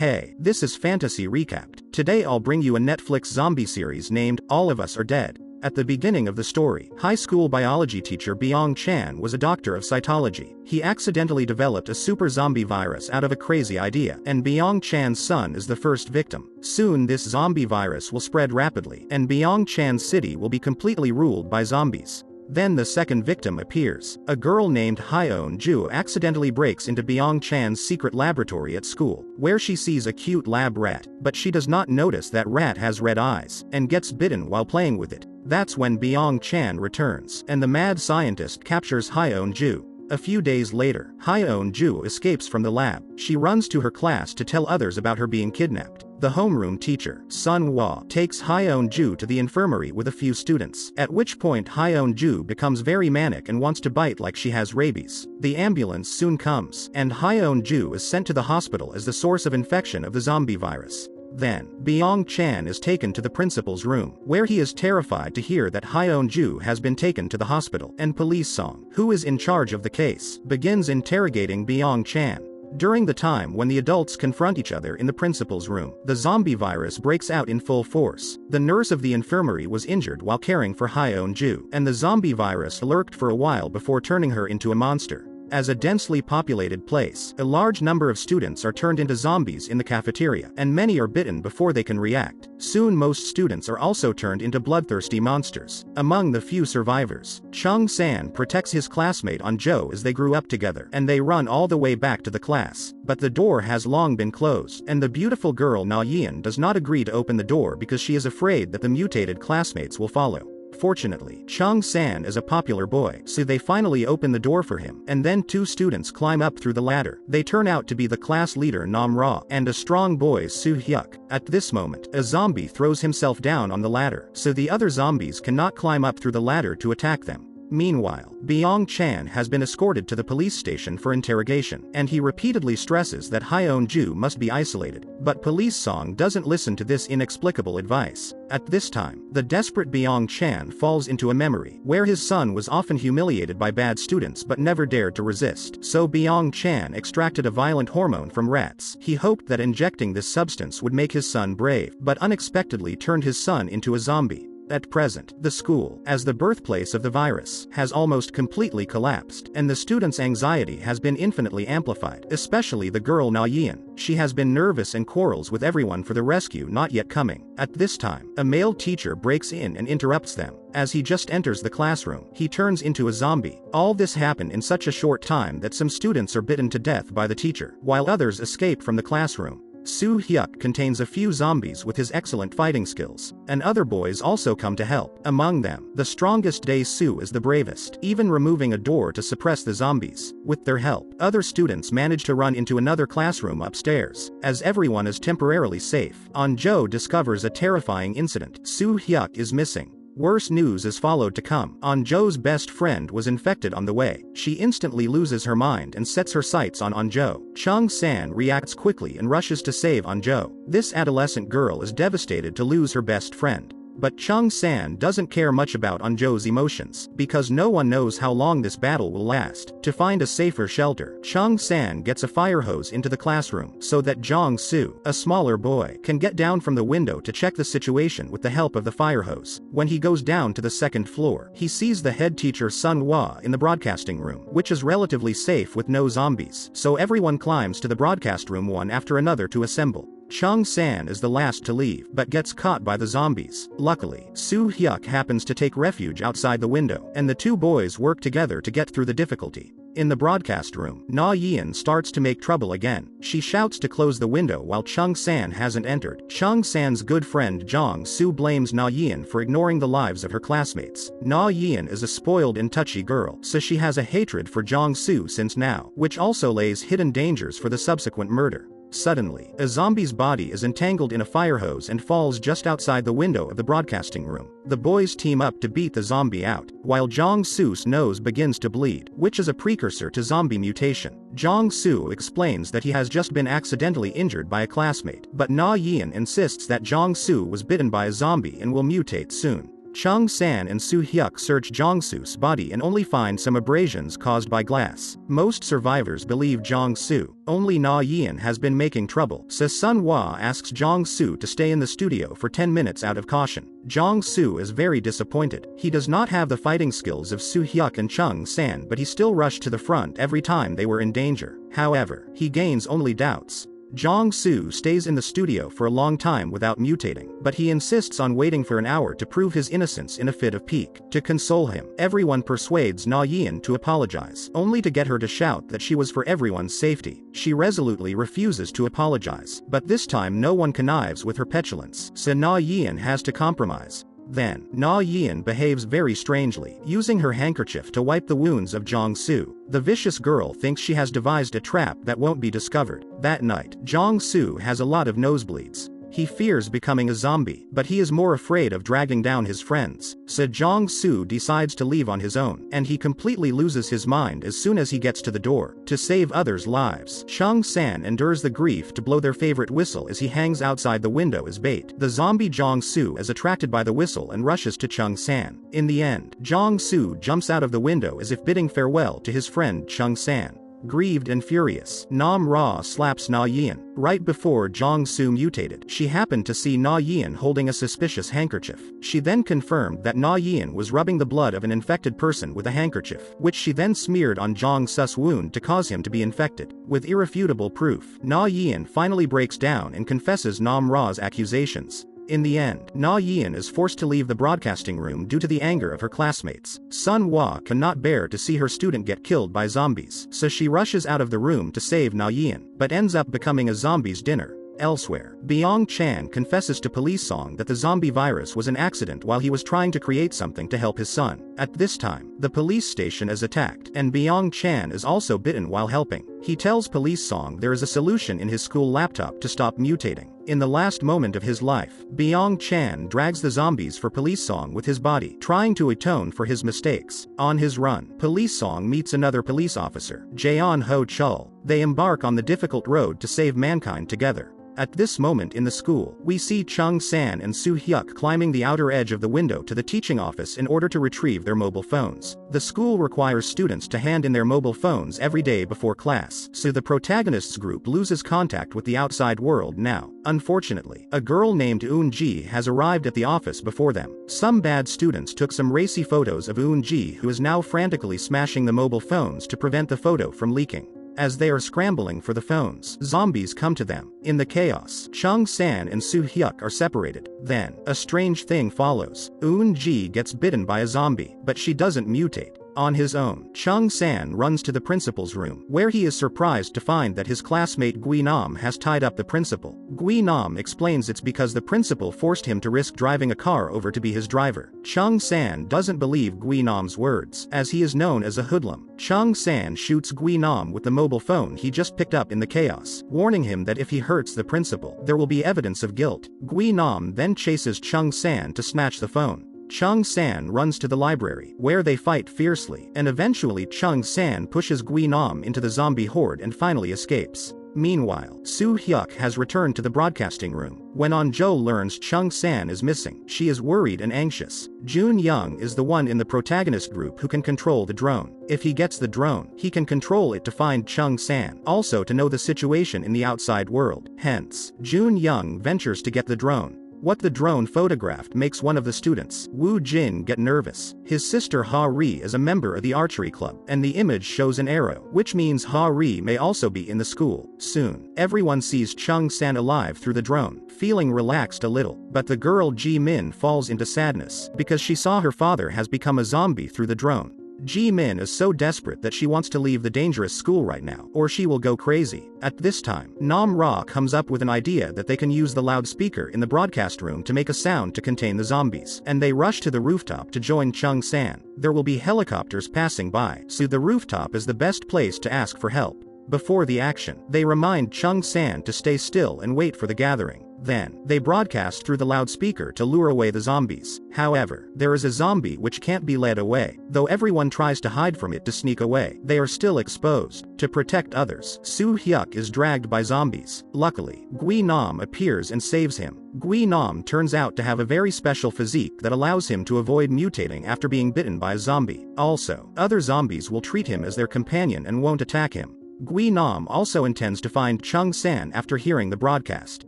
Hey, this is Fantasy Recapped. Today I'll bring you a Netflix zombie series named All of Us Are Dead. At the beginning of the story, high school biology teacher Byung Chan was a doctor of cytology. He accidentally developed a super zombie virus out of a crazy idea, and Byung Chan's son is the first victim. Soon this zombie virus will spread rapidly, and Byung Chan's city will be completely ruled by zombies. Then the second victim appears. A girl named Hyeon Ju accidentally breaks into Byung Chan's secret laboratory at school, where she sees a cute lab rat, but she does not notice that rat has red eyes, and gets bitten while playing with it. That's when Byung Chan returns, and the mad scientist captures Hyeon Ju. A few days later, Hyeon Ju escapes from the lab. She runs to her class to tell others about her being kidnapped. The homeroom teacher, Sun Hwa, takes Hyeon Ju to the infirmary with a few students, at which point Hyeon Ju becomes very manic and wants to bite like she has rabies. The ambulance soon comes, and Hyeon Ju is sent to the hospital as the source of infection of the zombie virus. Then, Byung Chan is taken to the principal's room, where he is terrified to hear that Hyeon Ju has been taken to the hospital, and Police Song, who is in charge of the case, begins interrogating Byung Chan. During the time when the adults confront each other in the principal's room, the zombie virus breaks out in full force. The nurse of the infirmary was injured while caring for Hyeon Ju, and the zombie virus lurked for a while before turning her into a monster. As a densely populated place, a large number of students are turned into zombies in the cafeteria, and many are bitten before they can react. Soon most students are also turned into bloodthirsty monsters. Among the few survivors, Chung San protects his classmate Anjo as they grew up together, and they run all the way back to the class. But the door has long been closed, and the beautiful girl Na Yin does not agree to open the door because she is afraid that the mutated classmates will follow. Fortunately, Chung San is a popular boy, so they finally open the door for him, and then two students climb up through the ladder. They turn out to be the class leader Nam Ra, and a strong boy Soo Hyuk. At this moment, a zombie throws himself down on the ladder, so the other zombies cannot climb up through the ladder to attack them. Meanwhile, Byung Chan has been escorted to the police station for interrogation, and he repeatedly stresses that Hyeon Ju must be isolated, but Police Song doesn't listen to this inexplicable advice. At this time, the desperate Byung Chan falls into a memory, where his son was often humiliated by bad students but never dared to resist, so Byung Chan extracted a violent hormone from rats. He hoped that injecting this substance would make his son brave, but unexpectedly turned his son into a zombie. At present, the school, as the birthplace of the virus, has almost completely collapsed, and the students' anxiety has been infinitely amplified, especially the girl Na Yin. She has been nervous and quarrels with everyone for the rescue not yet coming. At this time, a male teacher breaks in and interrupts them. As he just enters the classroom, he turns into a zombie. All this happened in such a short time that some students are bitten to death by the teacher, while others escape from the classroom. Soo Hyuk contains a few zombies with his excellent fighting skills, and other boys also come to help. Among them, the strongest Dae-soo is the bravest, even removing a door to suppress the zombies. With their help, other students manage to run into another classroom upstairs. As everyone is temporarily safe, Anjo discovers a terrifying incident. Soo Hyuk is missing. Worse news is followed to come. Anjo's best friend was infected on the way. She instantly loses her mind and sets her sights on Anjo. Chung San reacts quickly and rushes to save Anjo. This adolescent girl is devastated to lose her best friend. But Chung San doesn't care much about Anjo's emotions, because no one knows how long this battle will last. To find a safer shelter, Chung San gets a fire hose into the classroom, so that Jong Soo, a smaller boy, can get down from the window to check the situation with the help of the fire hose. When he goes down to the second floor, he sees the head teacher Sun Hwa in the broadcasting room, which is relatively safe with no zombies, so everyone climbs to the broadcast room one after another to assemble. Chung San is the last to leave, but gets caught by the zombies. Luckily, Soo Hyuk happens to take refuge outside the window, and the two boys work together to get through the difficulty. In the broadcast room, Na Yin starts to make trouble again. She shouts to close the window while Chung San hasn't entered. Chung San's good friend Jong Soo blames Na Yin for ignoring the lives of her classmates. Na Yin is a spoiled and touchy girl, so she has a hatred for Jong Soo since now, which also lays hidden dangers for the subsequent murder. Suddenly, a zombie's body is entangled in a fire hose and falls just outside the window of the broadcasting room. The boys team up to beat the zombie out, while Jong Soo's nose begins to bleed, which is a precursor to zombie mutation. Jong Soo explains that he has just been accidentally injured by a classmate, but Na Yin insists that Jong Soo was bitten by a zombie and will mutate soon. Chung San and Soo Hyuk search Jong-soo's body and only find some abrasions caused by glass. Most survivors believe Jong-soo. Only Na Yeon has been making trouble, so Sun Hwa asks Jong-soo to stay in the studio for 10 minutes out of caution. Jong-soo is very disappointed. He does not have the fighting skills of Soo Hyuk and Chung San, but he still rushed to the front every time they were in danger. However, he gains only doubts. Jong-soo stays in the studio for a long time without mutating, but he insists on waiting for an hour to prove his innocence in a fit of pique. To console him, everyone persuades Na Yeon to apologize, only to get her to shout that she was for everyone's safety. She resolutely refuses to apologize, but this time no one connives with her petulance, so Na Yeon has to compromise. Then, Na Yeon behaves very strangely, using her handkerchief to wipe the wounds of Jong-soo. The vicious girl thinks she has devised a trap that won't be discovered. That night, Jong-soo has a lot of nosebleeds. He fears becoming a zombie, but he is more afraid of dragging down his friends, so Jong-soo decides to leave on his own, and he completely loses his mind as soon as he gets to the door. To save others' lives, Chung San endures the grief to blow their favorite whistle as he hangs outside the window as bait. The zombie Jong-soo is attracted by the whistle and rushes to Chung San. In the end, Jong-soo jumps out of the window as if bidding farewell to his friend Chung San. Grieved and furious, Nam Ra slaps Na Yeon. Right before Jong-soo mutated, she happened to see Na Yeon holding a suspicious handkerchief. She then confirmed that Na Yeon was rubbing the blood of an infected person with a handkerchief, which she then smeared on Jong-soo's wound to cause him to be infected. With irrefutable proof, Na Yeon finally breaks down and confesses Nam Ra's accusations. In the end, Na Yeon is forced to leave the broadcasting room due to the anger of her classmates. Sun Hwa cannot bear to see her student get killed by zombies, so she rushes out of the room to save Na Yeon, but ends up becoming a zombie's dinner. Elsewhere, Byung Chan confesses to Police Song that the zombie virus was an accident while he was trying to create something to help his son. At this time, the police station is attacked, and Byung Chan is also bitten while helping. He tells Police Song there is a solution in his school laptop to stop mutating. In the last moment of his life, Byung Chan drags the zombies for Police Song with his body, trying to atone for his mistakes. On his run, Police Song meets another police officer, Jaeon Ho Chul. They embark on the difficult road to save mankind together. At this moment in the school, we see Chung San and Soo Hyuk climbing the outer edge of the window to the teaching office in order to retrieve their mobile phones. The school requires students to hand in their mobile phones every day before class, so the protagonist's group loses contact with the outside world now. Unfortunately, a girl named Eun-ji has arrived at the office before them. Some bad students took some racy photos of Eun-ji, who is now frantically smashing the mobile phones to prevent the photo from leaking. As they are scrambling for the phones, zombies come to them. In the chaos, Chung San and Soo Hyuk are separated. Then, a strange thing follows. Eun-ji gets bitten by a zombie, but she doesn't mutate. On his own, Chung San runs to the principal's room, where he is surprised to find that his classmate Gui Nam has tied up the principal. Gui Nam explains it's because the principal forced him to risk driving a car over to be his driver. Chung San doesn't believe Gui Nam's words, as he is known as a hoodlum. Chung San shoots Gui Nam with the mobile phone he just picked up in the chaos, warning him that if he hurts the principal, there will be evidence of guilt. Gui Nam then chases Chung San to snatch the phone. Chung San runs to the library, where they fight fiercely, and eventually Chung San pushes Gui Nam into the zombie horde and finally escapes. Meanwhile, Soo Hyuk has returned to the broadcasting room. When Onjo learns Chung San is missing, she is worried and anxious. Jun Young is the one in the protagonist group who can control the drone. If he gets the drone, he can control it to find Chung San, also to know the situation in the outside world. Hence, Jun Young ventures to get the drone. What the drone photographed makes one of the students, Woo Jin, get nervous. His sister Ha Ri is a member of the archery club, and the image shows an arrow, which means Ha Ri may also be in the school. Soon, everyone sees Chung San alive through the drone, feeling relaxed a little, but the girl Ji Min falls into sadness, because she saw her father has become a zombie through the drone. Ji Min is so desperate that she wants to leave the dangerous school right now, or she will go crazy. At this time, Nam Ra comes up with an idea that they can use the loudspeaker in the broadcast room to make a sound to contain the zombies, and they rush to the rooftop to join Chung San. There will be helicopters passing by, so the rooftop is the best place to ask for help. Before the action, they remind Chung-san to stay still and wait for the gathering. Then, they broadcast through the loudspeaker to lure away the zombies. However, there is a zombie which can't be led away. Though everyone tries to hide from it to sneak away, they are still exposed. To protect others, Soo-hyuk is dragged by zombies. Luckily, Gui-nam appears and saves him. Gui-nam turns out to have a very special physique that allows him to avoid mutating after being bitten by a zombie. Also, other zombies will treat him as their companion and won't attack him. Gui-nam also intends to find Chung-san after hearing the broadcast.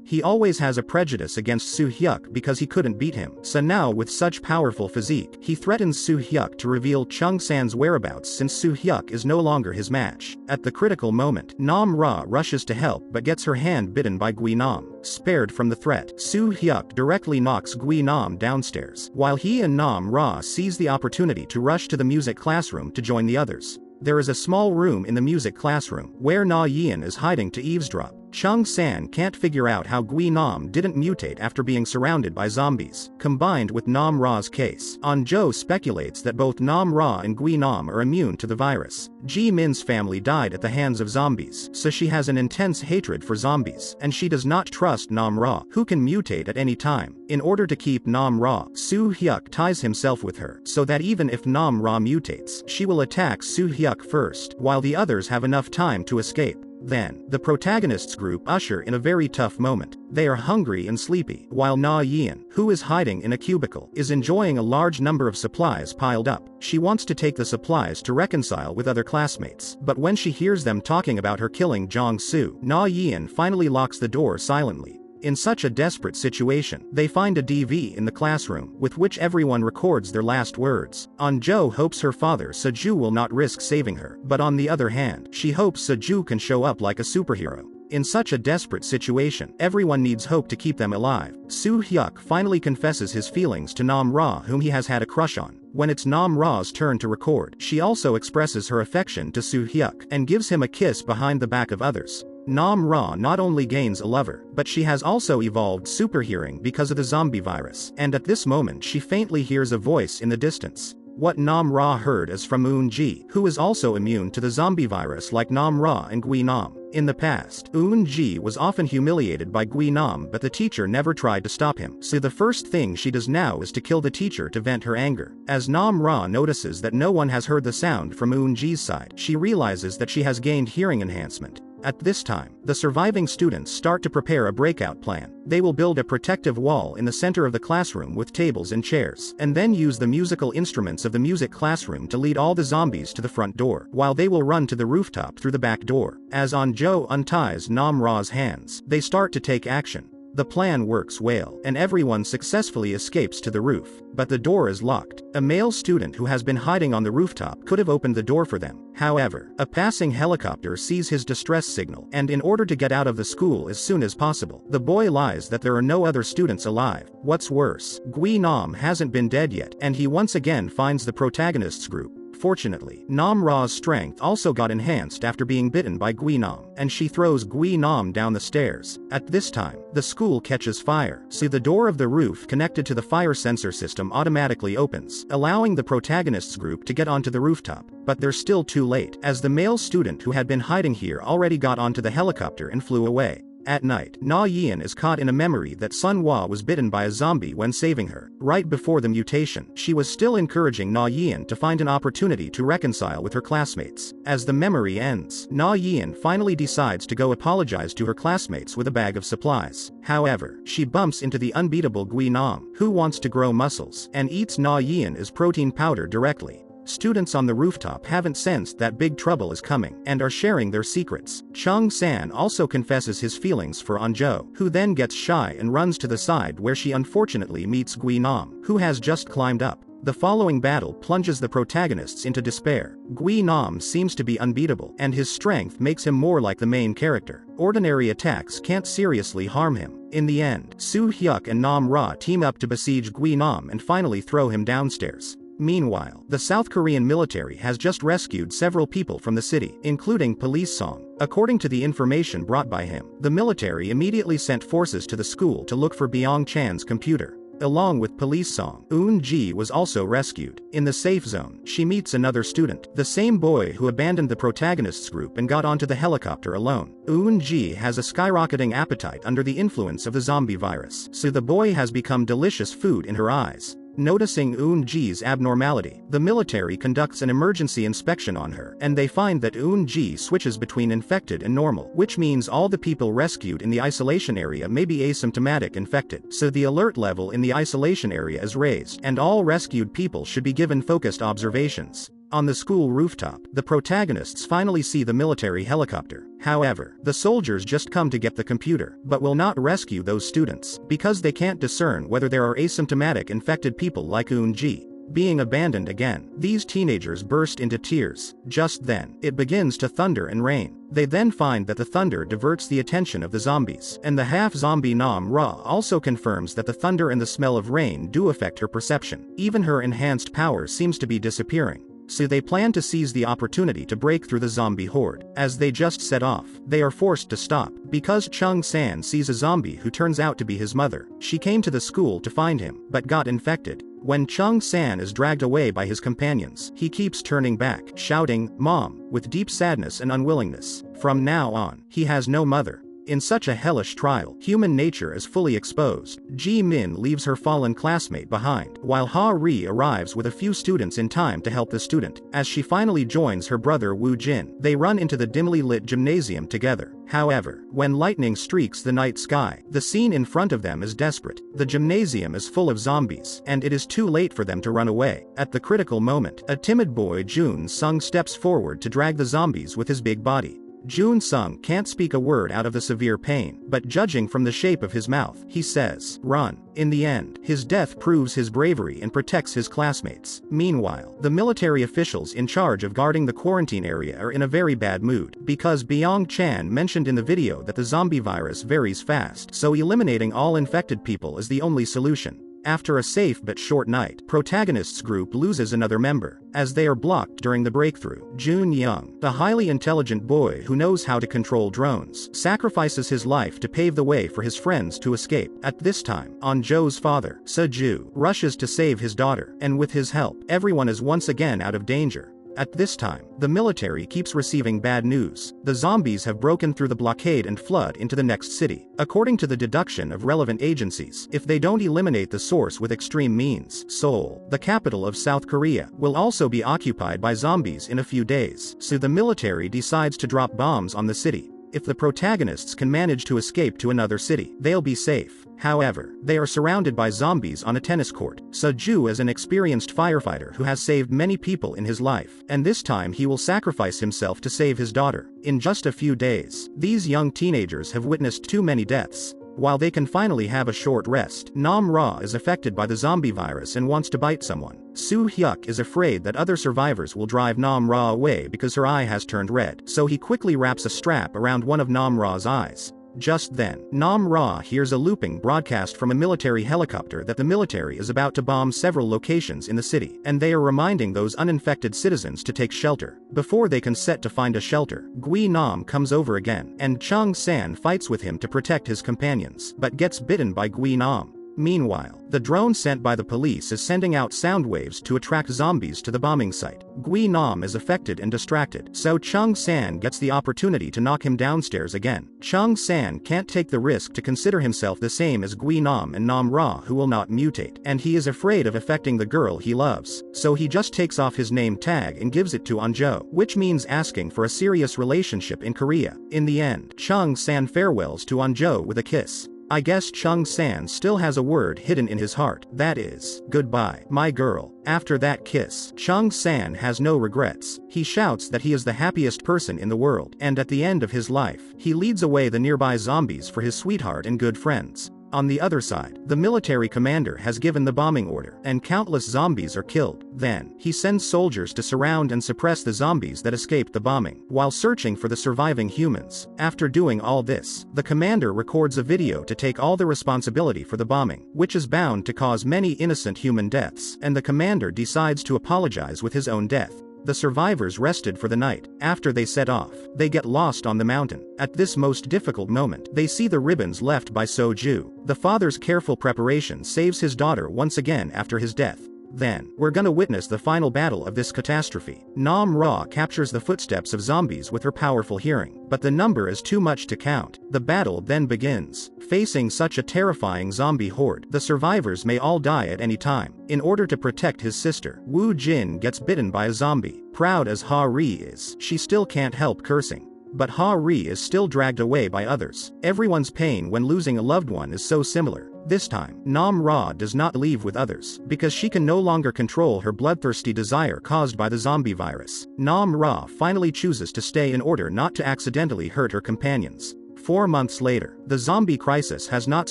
He always has a prejudice against Soo-hyuk because he couldn't beat him. So now with such powerful physique, he threatens Soo-hyuk to reveal Chung-san's whereabouts since Soo-hyuk is no longer his match. At the critical moment, Nam-ra rushes to help but gets her hand bitten by Gui-nam. Spared from the threat, Soo-hyuk directly knocks Gui-nam downstairs, while he and Nam-ra seize the opportunity to rush to the music classroom to join the others. There is a small room in the music classroom, where Na-yeon is hiding to eavesdrop. Chung-san can't figure out how Gui-nam didn't mutate after being surrounded by zombies. Combined with Nam-ra's case, An-jo speculates that both Nam-ra and Gui-nam are immune to the virus. Ji-min's family died at the hands of zombies, so she has an intense hatred for zombies, and she does not trust Nam-ra, who can mutate at any time. In order to keep Nam-ra, Soo-hyuk ties himself with her, so that even if Nam-ra mutates, she will attack Soo-hyuk first, while the others have enough time to escape. Then, the protagonists group usher in a very tough moment. They are hungry and sleepy, while Na-yeon, who is hiding in a cubicle, is enjoying a large number of supplies piled up. She wants to take the supplies to reconcile with other classmates, but when she hears them talking about her killing Jong-soo, Na-yeon finally locks the door silently. In such a desperate situation, they find a DV in the classroom, with which everyone records their last words. An-jo hopes her father Seju will not risk saving her, but on the other hand, she hopes Seju can show up like a superhero. In such a desperate situation, everyone needs hope to keep them alive. Soo-hyuk finally confesses his feelings to Nam-ra, whom he has had a crush on. When it's Nam-ra's turn to record, she also expresses her affection to Soo-hyuk, and gives him a kiss behind the back of others. Nam-ra not only gains a lover, but she has also evolved superhearing because of the zombie virus, and at this moment she faintly hears a voice in the distance. What Nam-ra heard is from Eun-ji, who is also immune to the zombie virus like Nam-ra and Gui-nam. In the past, Eun-ji was often humiliated by Gui-nam, but the teacher never tried to stop him, so the first thing she does now is to kill the teacher to vent her anger. As Nam-ra notices that no one has heard the sound from Eun-ji's side, she realizes that she has gained hearing enhancement. At this time, the surviving students start to prepare a breakout plan. They will build a protective wall in the center of the classroom with tables and chairs, and then use the musical instruments of the music classroom to lead all the zombies to the front door, while they will run to the rooftop through the back door. As An-jo unties Nam-ra's hands, they start to take action. The plan works well, and everyone successfully escapes to the roof, but the door is locked. A male student who has been hiding on the rooftop could have opened the door for them. However, a passing helicopter sees his distress signal, and in order to get out of the school as soon as possible, the boy lies that there are no other students alive. What's worse, Gui-nam hasn't been dead yet, and he once again finds the protagonists group. Fortunately, Nam-ra's strength also got enhanced after being bitten by Gui-nam, and she throws Gui-nam down the stairs. At this time, the school catches fire, so the door of the roof connected to the fire sensor system automatically opens, allowing the protagonists group to get onto the rooftop. But they're still too late, as the male student who had been hiding here already got onto the helicopter and flew away. At night, Na-yeon is caught in a memory that Sun-hwa was bitten by a zombie when saving her. Right before the mutation, she was still encouraging Na-yeon to find an opportunity to reconcile with her classmates. As the memory ends, Na-yeon finally decides to go apologize to her classmates with a bag of supplies. However, she bumps into the unbeatable Gui-nam, who wants to grow muscles, and eats Na-yeon as protein powder directly. Students on the rooftop haven't sensed that big trouble is coming, and are sharing their secrets. Chung-san also confesses his feelings for An-jo, who then gets shy and runs to the side where she unfortunately meets Gui-nam, who has just climbed up. The following battle plunges the protagonists into despair. Gui-nam seems to be unbeatable, and his strength makes him more like the main character. Ordinary attacks can't seriously harm him. In the end, Soo-hyuk and Nam-ra team up to besiege Gui-nam and finally throw him downstairs. Meanwhile, the South Korean military has just rescued several people from the city, including Police Song. According to the information brought by him, the military immediately sent forces to the school to look for Byung-chan's computer. Along with Police Song, Eun-ji was also rescued. In the safe zone, she meets another student, the same boy who abandoned the protagonist's group and got onto the helicopter alone. Eun-ji has a skyrocketing appetite under the influence of the zombie virus, so the boy has become delicious food in her eyes. Noticing Eun-ji's abnormality, the military conducts an emergency inspection on her, and they find that Eun-ji switches between infected and normal, which means all the people rescued in the isolation area may be asymptomatic infected. So the alert level in the isolation area is raised, and all rescued people should be given focused observations. On the school rooftop, the protagonists finally see the military helicopter. However, the soldiers just come to get the computer, but will not rescue those students, because they can't discern whether there are asymptomatic infected people like Eun-ji. Being abandoned again, these teenagers burst into tears. Just then, it begins to thunder and rain. They then find that the thunder diverts the attention of the zombies, and the half-zombie Nam-Ra also confirms that the thunder and the smell of rain do affect her perception. Even her enhanced power seems to be disappearing. So they plan to seize the opportunity to break through the zombie horde. As they just set off, they are forced to stop, because Chung-san sees a zombie who turns out to be his mother. She came to the school to find him, but got infected. When Chung-san is dragged away by his companions, he keeps turning back, shouting, "Mom," with deep sadness and unwillingness. From now on, he has no mother. In such a hellish trial, human nature is fully exposed. Ji-min leaves her fallen classmate behind, while Ha-ri arrives with a few students in time to help the student. As she finally joins her brother Woo-jin, they run into the dimly lit gymnasium together. However, when lightning streaks the night sky, the scene in front of them is desperate. The gymnasium is full of zombies, and it is too late for them to run away. At the critical moment, a timid boy Jun-sung steps forward to drag the zombies with his big body. Jun-sung can't speak a word out of the severe pain, but judging from the shape of his mouth, he says, "Run." In the end, his death proves his bravery and protects his classmates. Meanwhile, the military officials in charge of guarding the quarantine area are in a very bad mood, because Byung-chan mentioned in the video that the zombie virus varies fast, so eliminating all infected people is the only solution. After a safe but short night, protagonist's group loses another member, as they are blocked during the breakthrough. Jun-young, the highly intelligent boy who knows how to control drones, sacrifices his life to pave the way for his friends to escape. At this time, An-jo's father, Seo-ju, rushes to save his daughter, and with his help, everyone is once again out of danger. At this time, the military keeps receiving bad news. The zombies have broken through the blockade and flood into the next city. According to the deduction of relevant agencies, if they don't eliminate the source with extreme means, Seoul, the capital of South Korea, will also be occupied by zombies in a few days. So the military decides to drop bombs on the city. If the protagonists can manage to escape to another city, they'll be safe. However, they are surrounded by zombies on a tennis court. Seo-ju is an experienced firefighter who has saved many people in his life, and this time he will sacrifice himself to save his daughter. In just a few days, these young teenagers have witnessed too many deaths. While they can finally have a short rest, Nam-Ra is affected by the zombie virus and wants to bite someone. Soo-hyuk is afraid that other survivors will drive Nam-Ra away because her eye has turned red, so he quickly wraps a strap around one of Nam-Ra's eyes. Just then, Nam-Ra hears a looping broadcast from a military helicopter that the military is about to bomb several locations in the city, and they are reminding those uninfected citizens to take shelter. Before they can set to find a shelter, Gui-nam comes over again, and Chung-san fights with him to protect his companions, but gets bitten by Gui-nam. Meanwhile, the drone sent by the police is sending out sound waves to attract zombies to the bombing site. Gui-nam is affected and distracted, so Chung-san gets the opportunity to knock him downstairs again. Chung-san can't take the risk to consider himself the same as Gui-nam and Nam-Ra, who will not mutate, and he is afraid of affecting the girl he loves, so he just takes off his name tag and gives it to An-jo, which means asking for a serious relationship in Korea. In the end, Chung-san farewells to An-jo with a kiss. I guess Chung-san still has a word hidden in his heart, that is, goodbye, my girl. After that kiss, Chung-san has no regrets. He shouts that he is the happiest person in the world, and at the end of his life, he leads away the nearby zombies for his sweetheart and good friends. On the other side, the military commander has given the bombing order, and countless zombies are killed. Then, he sends soldiers to surround and suppress the zombies that escaped the bombing, while searching for the surviving humans. After doing all this, the commander records a video to take all the responsibility for the bombing, which is bound to cause many innocent human deaths, and the commander decides to apologize with his own death. The survivors rested for the night. After they set off, they get lost on the mountain. At this most difficult moment, they see the ribbons left by Soju. The father's careful preparation saves his daughter once again after his death. Then, we're gonna witness the final battle of this catastrophe. Nam Ra captures the footsteps of zombies with her powerful hearing, but the number is too much to count. The battle then begins. Facing such a terrifying zombie horde, the survivors may all die at any time. In order to protect his sister, Wu Jin gets bitten by a zombie. Proud as Ha Ri is, she still can't help cursing. But Ha Ri is still dragged away by others. Everyone's pain when losing a loved one is so similar. This time, Nam Ra does not leave with others, because she can no longer control her bloodthirsty desire caused by the zombie virus. Nam Ra finally chooses to stay in order not to accidentally hurt her companions. 4 months later, the zombie crisis has not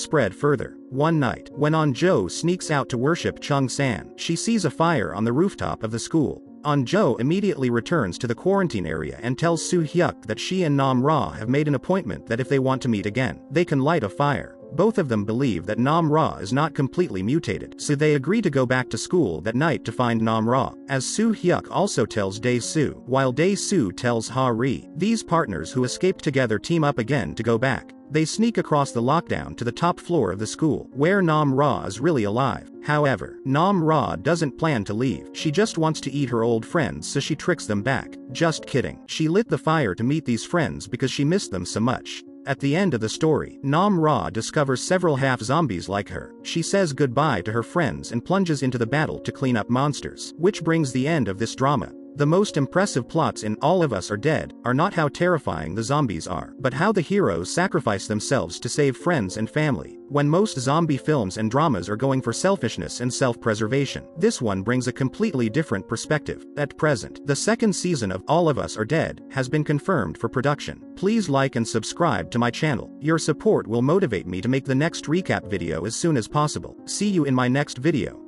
spread further. One night, when Anzhou sneaks out to worship Chung San, she sees a fire on the rooftop of the school. Anzhou immediately returns to the quarantine area and tells Su Hyuk that she and Nam Ra have made an appointment that if they want to meet again, they can light a fire. Both of them believe that Nam Ra is not completely mutated, so they agree to go back to school that night to find Nam Ra, as Su Hyuk also tells Dae Su, while Dae Su tells Ha Ri. These partners who escaped together team up again to go back. They sneak across the lockdown to the top floor of the school, where Nam Ra is really alive. However, Nam Ra doesn't plan to leave. She just wants to eat her old friends, so she tricks them back. Just kidding. She lit the fire to meet these friends because she missed them so much. At the end of the story, Nam Ra discovers several half-zombies like her. She says goodbye to her friends and plunges into the battle to clean up monsters, which brings the end of this drama. The most impressive plots in All of Us Are Dead are not how terrifying the zombies are, but how the heroes sacrifice themselves to save friends and family, when most zombie films and dramas are going for selfishness and self-preservation. This one brings a completely different perspective. At present, the second season of All of Us Are Dead has been confirmed for production. Please like and subscribe to my channel. Your support will motivate me to make the next recap video as soon as possible. See you in my next video.